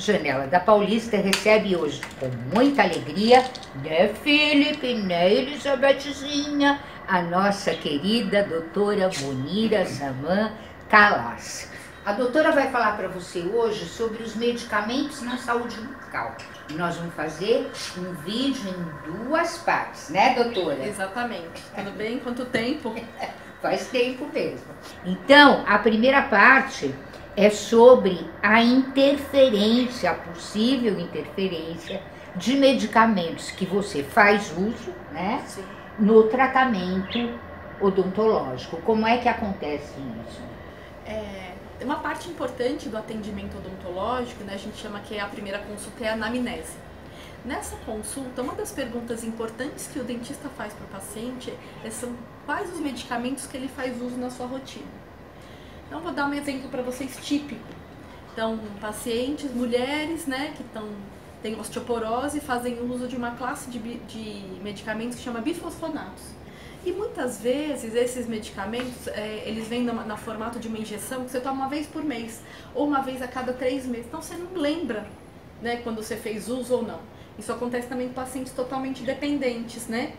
Janela da Paulista recebe hoje com muita alegria, né, Felipe, né, Elisabetezinha, a nossa querida doutora Munira Zaman Calas. A doutora vai falar para você hoje sobre os medicamentos na saúde bucal. E nós vamos fazer um vídeo em 2 partes, né, doutora? Exatamente. Tudo bem? Quanto tempo? Faz tempo mesmo. Então, a primeira parte é sobre a interferência, a possível interferência de medicamentos que você faz uso, né, Sim. no tratamento odontológico. Como é que acontece isso? Uma parte importante do atendimento odontológico, né, a gente chama que a primeira consulta é a anamnese. Nessa consulta, uma das perguntas importantes que o dentista faz para o paciente são quais os medicamentos que ele faz uso na sua rotina. Então, vou dar um exemplo para vocês típico. Então, pacientes, mulheres, né, que têm osteoporose, fazem uso de uma classe de medicamentos que chama bifosfonatos. E muitas vezes esses medicamentos, eles vêm no formato de uma injeção que você toma uma vez por mês, ou uma vez a cada 3 meses. Então, você não lembra, né, quando você fez uso ou não. Isso acontece também com pacientes totalmente dependentes, né?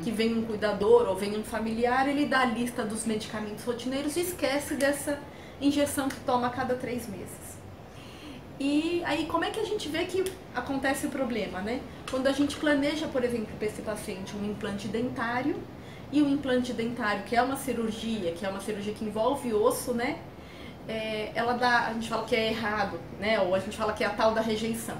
Que vem um cuidador ou vem um familiar, ele dá a lista dos medicamentos rotineiros e esquece dessa injeção que toma a cada 3 meses. E aí, como é que a gente vê que acontece o problema, né? Quando a gente planeja, por exemplo, para esse paciente um implante dentário, e o implante dentário, que é uma cirurgia que envolve osso, né? A gente fala que é errado, né? Ou a gente fala que é a tal da rejeição.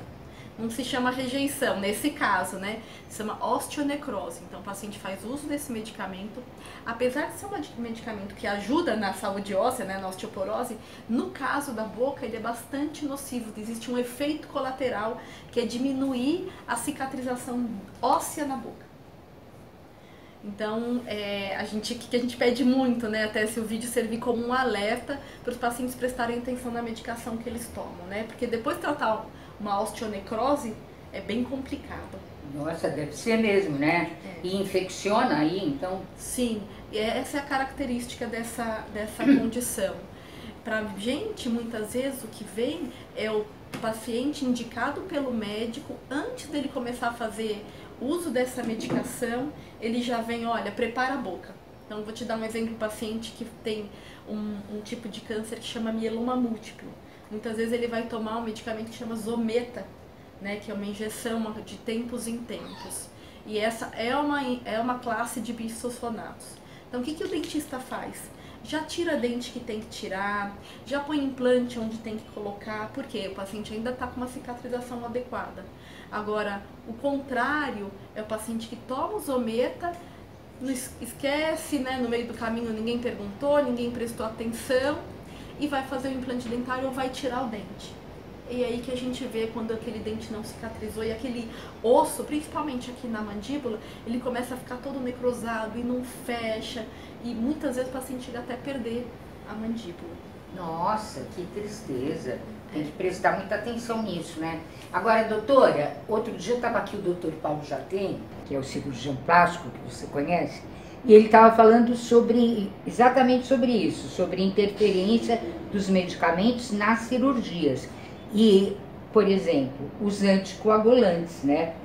Não se chama rejeição, nesse caso, né? Se chama osteonecrose. Então, o paciente faz uso desse medicamento. Apesar de ser um medicamento que ajuda na saúde óssea, né, na osteoporose, no caso da boca, ele é bastante nocivo. Existe um efeito colateral que é diminuir a cicatrização óssea na boca. Então, o que a gente pede muito, né, até se o vídeo servir como um alerta para os pacientes prestarem atenção na medicação que eles tomam, né? Porque depois de tratar uma osteonecrose é bem complicado. Nossa, deve ser mesmo, né? E infecciona aí, então? Sim, essa é a característica dessa condição. Pra gente, muitas vezes, o que vem é o paciente indicado pelo médico, antes dele começar a fazer uso dessa medicação, ele já vem, olha, prepara a boca. Então, vou te dar um exemplo, paciente que tem um tipo de câncer que chama mieloma múltiplo. Muitas vezes ele vai tomar um medicamento que chama Zometa, né, que é uma injeção de tempos em tempos. E essa é uma classe de bisfosfonatos. Então, o que o dentista faz? Já tira dente que tem que tirar, já põe implante onde tem que colocar, porque o paciente ainda está com uma cicatrização adequada. Agora, o contrário é o paciente que toma o Zometa, esquece, né, no meio do caminho ninguém perguntou, ninguém prestou atenção, e vai fazer o implante dentário ou vai tirar o dente. E aí que a gente vê quando aquele dente não cicatrizou e aquele osso, principalmente aqui na mandíbula, ele começa a ficar todo necrosado e não fecha. E muitas vezes o paciente chega até a perder a mandíbula. Nossa, que tristeza. Tem que prestar muita atenção nisso, né? Agora, doutora, outro dia estava aqui o doutor Paulo Jatém, que é o cirurgião plástico que você conhece, e ele estava falando exatamente sobre isso, sobre interferência dos medicamentos nas cirurgias. E, por exemplo, os anticoagulantes, né?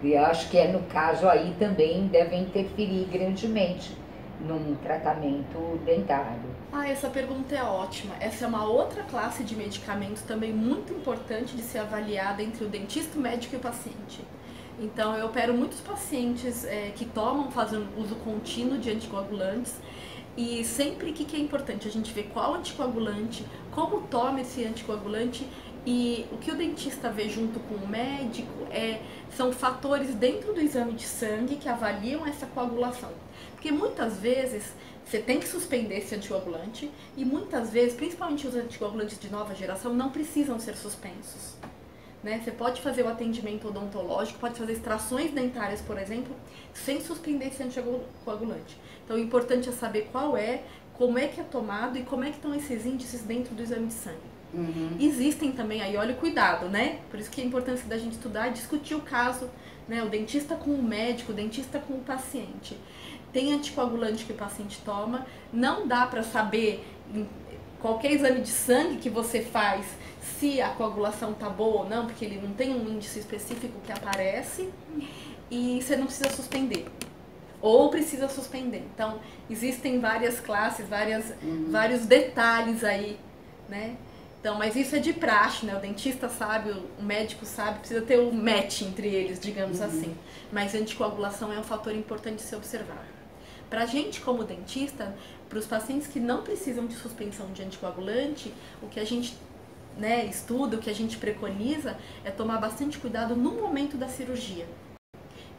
E acho que no caso aí também devem interferir grandemente num tratamento dentário. Essa pergunta é ótima. Essa é uma outra classe de medicamentos também muito importante de ser avaliada entre o dentista, o médico e o paciente. Então, eu opero muitos pacientes que fazem uso contínuo de anticoagulantes. E sempre que é importante a gente ver qual anticoagulante, como toma esse anticoagulante, e o que o dentista vê junto com o médico são fatores dentro do exame de sangue que avaliam essa coagulação. Porque muitas vezes você tem que suspender esse anticoagulante e muitas vezes, principalmente os anticoagulantes de nova geração, não precisam ser suspensos. Né? Você pode fazer o atendimento odontológico, pode fazer extrações dentárias, por exemplo, sem suspender esse anticoagulante. Então, o importante é saber como é que é tomado e como é que estão esses índices dentro do exame de sangue. Existem também, aí olha o cuidado, né? Por isso que a importância da gente estudar e discutir o caso, né? O dentista com o médico, o dentista com o paciente. Tem anticoagulante que o paciente toma, não dá para saber qualquer exame de sangue que você faz, se a coagulação tá boa ou não, porque ele não tem um índice específico que aparece, e você não precisa suspender. Ou precisa suspender. Então, existem várias classes, vários detalhes aí, né? Então, mas isso é de praxe, né? O dentista sabe, o médico sabe, precisa ter o match entre eles, digamos assim. Mas a anticoagulação é um fator importante de ser observado. Pra gente, como dentista, para os pacientes que não precisam de suspensão de anticoagulante, o que a gente estuda, o que a gente preconiza é tomar bastante cuidado no momento da cirurgia.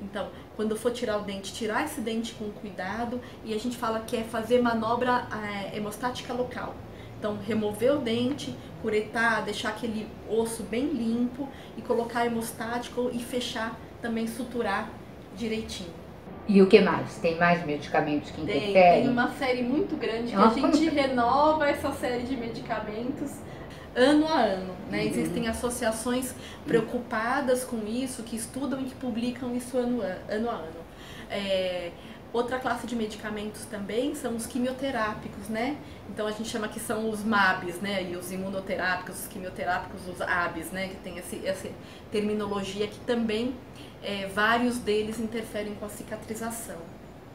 Então, quando for tirar o dente, tirar esse dente com cuidado, e a gente fala que é fazer manobra hemostática local. Então, remover o dente, curetar, deixar aquele osso bem limpo e colocar hemostático e fechar, também suturar direitinho. E o que mais? Tem mais medicamentos que interferem? Tem uma série muito grande que a gente renova essa série de medicamentos ano a ano, né? Existem associações preocupadas com isso, que estudam e que publicam isso ano a ano. Outra classe de medicamentos também são os quimioterápicos, né? Então a gente chama que são os MABs, né? E os imunoterápicos, os quimioterápicos, os ABs, né? Que tem essa terminologia que também vários deles interferem com a cicatrização.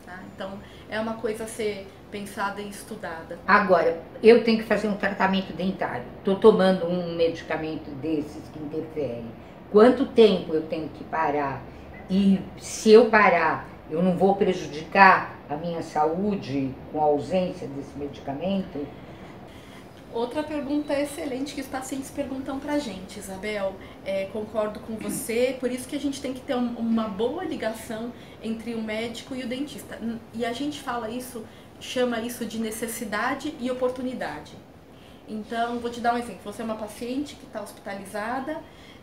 Tá? Então é uma coisa a ser pensada e estudada. Agora, eu tenho que fazer um tratamento dentário. Estou tomando um medicamento desses que interferem. Quanto tempo eu tenho que parar? E se eu parar, eu não vou prejudicar a minha saúde com a ausência desse medicamento? Outra pergunta excelente que os pacientes perguntam pra gente, Isabel. Concordo com você, por isso que a gente tem que ter uma boa ligação entre o médico e o dentista. E a gente chama isso de necessidade e oportunidade. Então, vou te dar um exemplo. Você é uma paciente que está hospitalizada,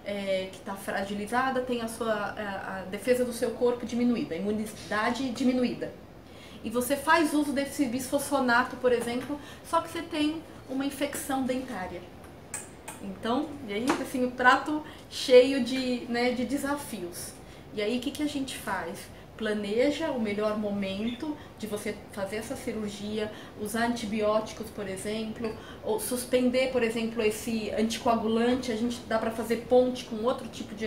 que está fragilizada, tem a defesa do seu corpo diminuída, a imunidade diminuída. E você faz uso desse bisfosfonato, por exemplo, só que você tem uma infecção dentária. Então, e aí, assim, o prato cheio de desafios. E aí, o que a gente faz? Planeja o melhor momento de você fazer essa cirurgia, usar antibióticos, por exemplo, ou suspender, por exemplo, esse anticoagulante. A gente dá para fazer ponte com outro tipo de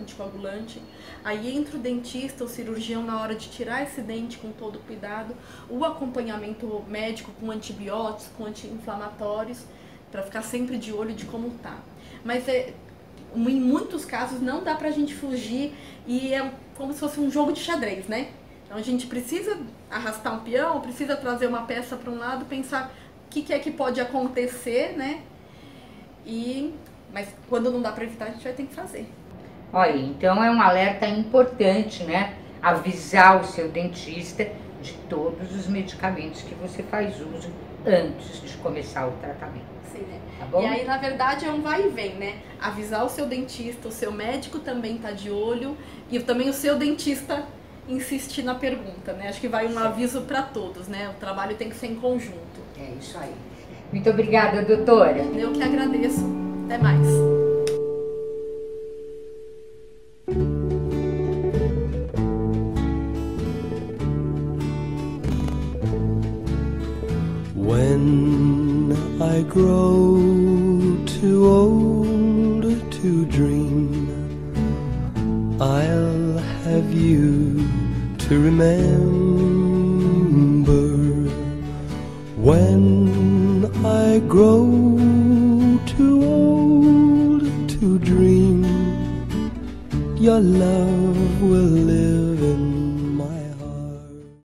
anticoagulante. Aí entra o dentista, o cirurgião, na hora de tirar esse dente com todo cuidado, o acompanhamento médico com antibióticos, com anti-inflamatórios, para ficar sempre de olho de como tá. Mas em muitos casos não dá pra gente fugir, e é como se fosse um jogo de xadrez, né? Então a gente precisa arrastar um peão, precisa trazer uma peça para um lado, pensar o que é que pode acontecer, né? Mas quando não dá para evitar, a gente vai ter que fazer. Olha, então é um alerta importante, né? Avisar o seu dentista de todos os medicamentos que você faz uso antes de começar o tratamento. Sim, né? Tá bom? E aí, na verdade, é um vai e vem, né? Avisar o seu dentista, o seu médico também tá de olho, e também o seu dentista insistir na pergunta, né? Acho que vai um aviso para todos, né? O trabalho tem que ser em conjunto. É isso aí. Muito obrigada, doutora. Eu que agradeço. Até mais. When I grow too old to dream, I'll have you to remember. When I grow too old to dream, your love will live in